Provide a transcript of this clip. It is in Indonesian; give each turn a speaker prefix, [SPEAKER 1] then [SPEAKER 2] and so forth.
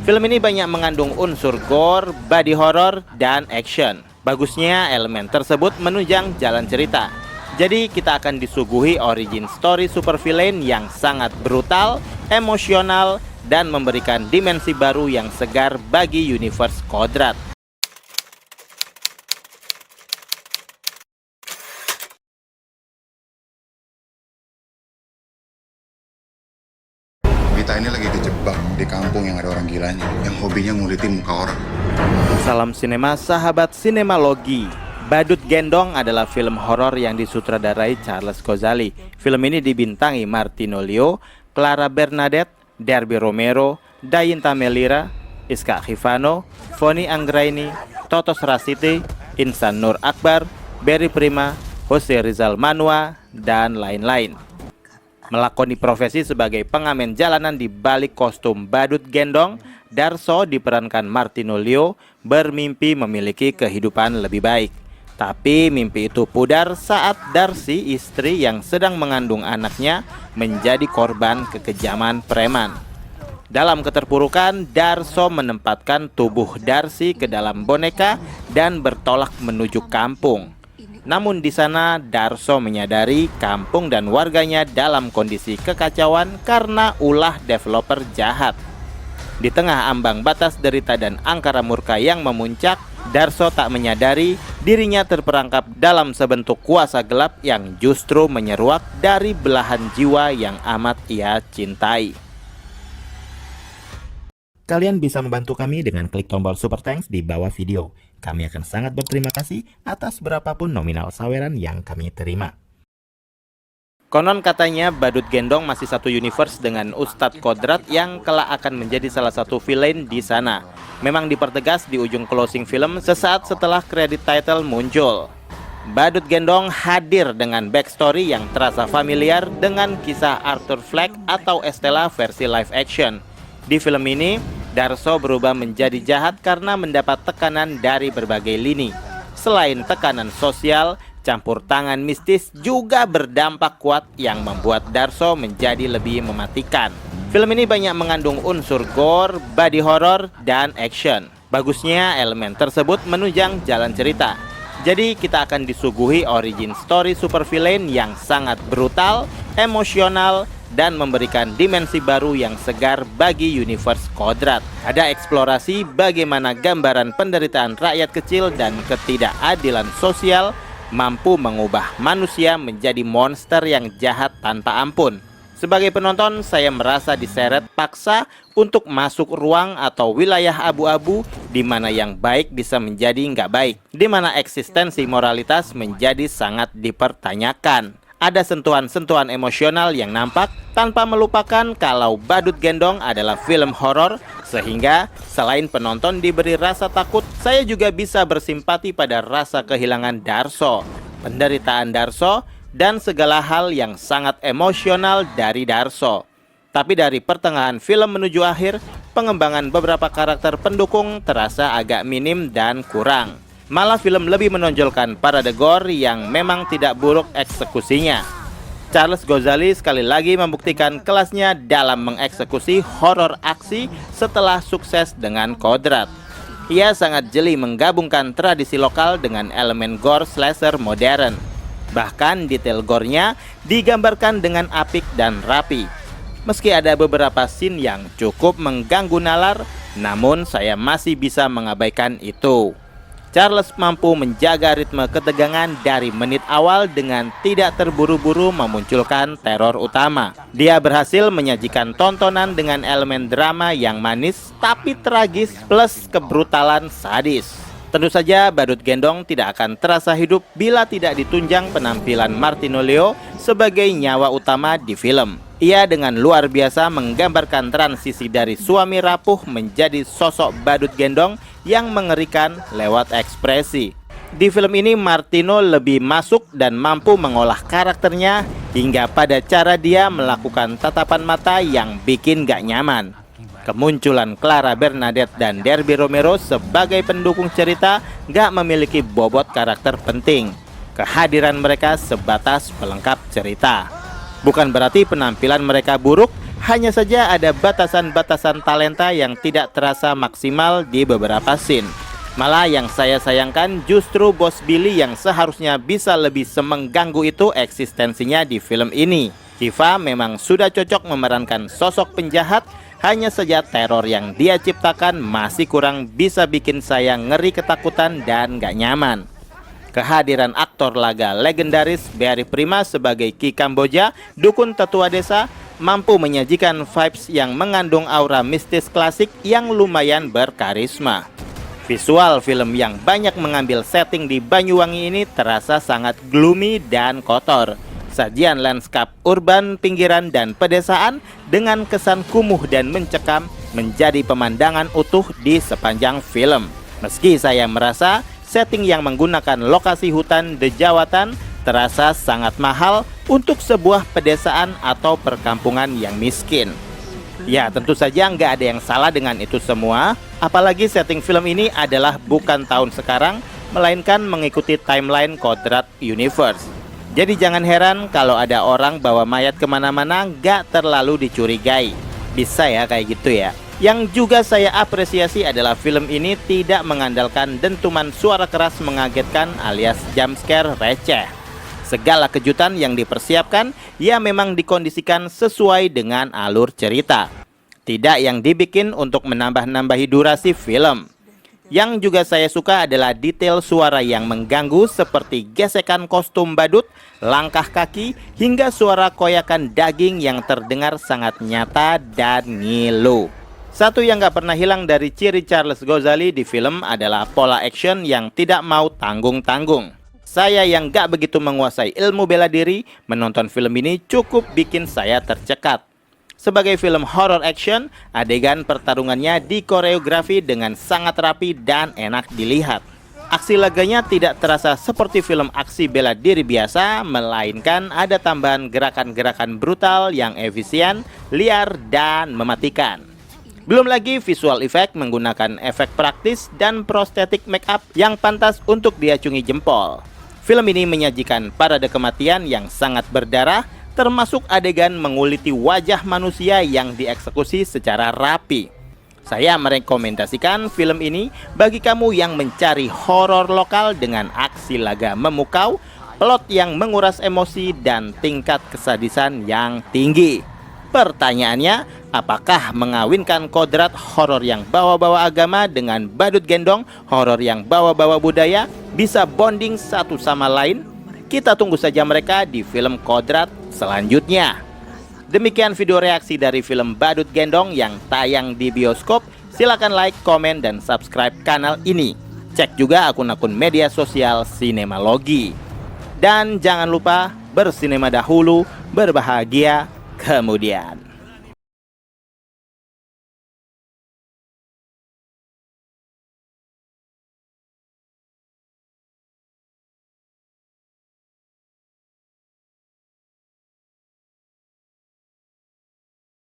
[SPEAKER 1] Film ini banyak mengandung unsur gore, body horror, dan action. Bagusnya elemen tersebut menunjang jalan cerita. Jadi kita akan disuguhi origin story supervillain yang sangat brutal, emosional, dan memberikan dimensi baru yang segar bagi universe Kodrat.
[SPEAKER 2] Kita ini lagi kejebak di kampung yang ada orang gilanya, yang hobinya ngulitin muka orang.
[SPEAKER 1] Salam sinema sahabat sinemalogi. Badut Gendong adalah film horor yang disutradarai Charles Ghazali. Film ini dibintangi Martino Leo, Clara Bernadette, Derby Romero, Dayinta Melira, Iska Khifano, Foni Anggraini, Totos Rasiti, Insan Nur Akbar, Berry Prima, Jose Rizal Manua, dan lain-lain. Melakoni profesi sebagai pengamen jalanan di balik kostum badut gendong, Darso diperankan Martino Leo bermimpi memiliki kehidupan lebih baik. Tapi mimpi itu pudar saat Darsi, istri yang sedang mengandung anaknya, menjadi korban kekejaman preman. Dalam keterpurukan, Darso menempatkan tubuh Darsi ke dalam boneka dan bertolak menuju kampung. Namun di sana Darso menyadari kampung dan warganya dalam kondisi kekacauan karena ulah developer jahat. Di tengah ambang batas derita dan angkara murka yang memuncak, Darso tak menyadari dirinya terperangkap dalam sebentuk kuasa gelap yang justru menyeruak dari belahan jiwa yang amat ia cintai. Kalian bisa membantu kami dengan klik tombol super thanks di bawah video. Kami akan sangat berterima kasih atas berapapun nominal saweran yang kami terima. Konon katanya Badut Gendong masih satu universe dengan Ustadz Kodrat yang kelak akan menjadi salah satu villain di sana. Memang dipertegas di ujung closing film sesaat setelah kredit title muncul. Badut Gendong hadir dengan backstory yang terasa familiar dengan kisah Arthur Fleck atau Estella versi live action. Di film ini, Darso berubah menjadi jahat karena mendapat tekanan dari berbagai lini. Selain tekanan sosial, campur tangan mistis juga berdampak kuat yang membuat Darso menjadi lebih mematikan. Film ini banyak mengandung unsur gore, body horror, dan action. Bagusnya elemen tersebut menunjang jalan cerita. Jadi kita akan disuguhi origin story supervillain yang sangat brutal, emosional, dan memberikan dimensi baru yang segar bagi universe Kodrat. Ada eksplorasi bagaimana gambaran penderitaan rakyat kecil dan ketidakadilan sosial mampu mengubah manusia menjadi monster yang jahat tanpa ampun. Sebagai penonton, saya merasa diseret paksa untuk masuk ruang atau wilayah abu-abu di mana yang baik bisa menjadi nggak baik, di mana eksistensi moralitas menjadi sangat dipertanyakan. Ada sentuhan-sentuhan emosional yang nampak tanpa melupakan kalau Badut Gendong adalah film horor, sehingga selain penonton diberi rasa takut, saya juga bisa bersimpati pada rasa kehilangan Darso, penderitaan Darso, dan segala hal yang sangat emosional dari Darso. Tapi dari pertengahan film menuju akhir, pengembangan beberapa karakter pendukung terasa agak minim dan kurang. Malah film lebih menonjolkan parade gore yang memang tidak buruk eksekusinya. Charles Ghazali sekali lagi membuktikan kelasnya dalam mengeksekusi horor aksi setelah sukses dengan Kodrat. Ia sangat jeli menggabungkan tradisi lokal dengan elemen gore slasher modern. Bahkan detail gore-nya digambarkan dengan apik dan rapi. Meski ada beberapa scene yang cukup mengganggu nalar, namun saya masih bisa mengabaikan itu. Charles mampu menjaga ritme ketegangan dari menit awal dengan tidak terburu-buru memunculkan teror utama. Dia berhasil menyajikan tontonan dengan elemen drama yang manis tapi tragis plus kebrutalan sadis. Tentu saja Badut Gendong tidak akan terasa hidup bila tidak ditunjang penampilan Martino Leo sebagai nyawa utama di film. Ia dengan luar biasa menggambarkan transisi dari suami rapuh menjadi sosok Badut Gendong yang mengerikan lewat ekspresi. Di film ini Martino lebih masuk dan mampu mengolah karakternya hingga pada cara dia melakukan tatapan mata yang bikin gak nyaman. Kemunculan Clara Bernadette dan Derby Romero sebagai pendukung cerita gak memiliki bobot karakter penting. Kehadiran mereka sebatas pelengkap cerita. Bukan berarti penampilan mereka buruk, Hanya saja ada batasan-batasan talenta yang tidak terasa maksimal di beberapa scene. Malah yang saya sayangkan justru Bos Billy yang seharusnya bisa lebih semengganggu itu eksistensinya di film ini. Shiva memang sudah cocok memerankan sosok penjahat, hanya saja teror yang dia ciptakan masih kurang bisa bikin saya ngeri ketakutan dan gak nyaman. Kehadiran aktor laga legendaris Barry Prima sebagai Ki Kamboja, dukun tetua desa, mampu menyajikan vibes yang mengandung aura mistis klasik yang lumayan berkarisma. Visual film yang banyak mengambil setting di Banyuwangi ini terasa sangat gloomy dan kotor. Sajian lanskap urban, pinggiran, dan pedesaan dengan kesan kumuh dan mencekam menjadi pemandangan utuh di sepanjang film. Meski saya merasa setting yang menggunakan lokasi hutan dejawatan terasa sangat mahal untuk sebuah pedesaan atau perkampungan yang miskin. Ya, tentu saja nggak ada yang salah dengan itu semua. Apalagi setting film ini adalah bukan tahun sekarang, melainkan mengikuti timeline Kodrat Universe. Jadi jangan heran kalau ada orang bawa mayat kemana-mana nggak terlalu dicurigai. Bisa ya kayak gitu ya. Yang juga saya apresiasi adalah film ini tidak mengandalkan dentuman suara keras mengagetkan alias jumpscare receh. Segala kejutan yang dipersiapkan ya memang dikondisikan sesuai dengan alur cerita. Tidak yang dibikin untuk menambah-nambahi durasi film. Yang juga saya suka adalah detail suara yang mengganggu seperti gesekan kostum badut, langkah kaki, hingga suara koyakan daging yang terdengar sangat nyata dan ngilu. Satu yang gak pernah hilang dari ciri Charles Ghazali di film adalah pola action yang tidak mau tanggung-tanggung. Saya yang gak begitu menguasai ilmu bela diri, menonton film ini cukup bikin saya tercekat. Sebagai film horror action, adegan pertarungannya dikoreografi dengan sangat rapi dan enak dilihat. Aksi laganya tidak terasa seperti film aksi bela diri biasa, melainkan ada tambahan gerakan-gerakan brutal yang efisien, liar, dan mematikan. Belum lagi visual effect menggunakan efek praktis dan prostetik make up yang pantas untuk diacungi jempol. Film ini menyajikan parade kematian yang sangat berdarah, termasuk adegan menguliti wajah manusia yang dieksekusi secara rapi. Saya merekomendasikan film ini bagi kamu yang mencari horor lokal dengan aksi laga memukau, plot yang menguras emosi, dan tingkat kesadisan yang tinggi. Pertanyaannya, apakah mengawinkan kodrat horor yang bawa-bawa agama dengan badut gendong horor yang bawa-bawa budaya bisa bonding satu sama lain? Kita tunggu saja mereka di film Kodrat selanjutnya. Demikian video reaksi dari film Badut Gendong yang tayang di bioskop. Silakan like, komen, dan subscribe kanal ini. Cek juga akun-akun media sosial Sinemalogi. Dan jangan lupa bersinema dahulu, berbahagia kemudian.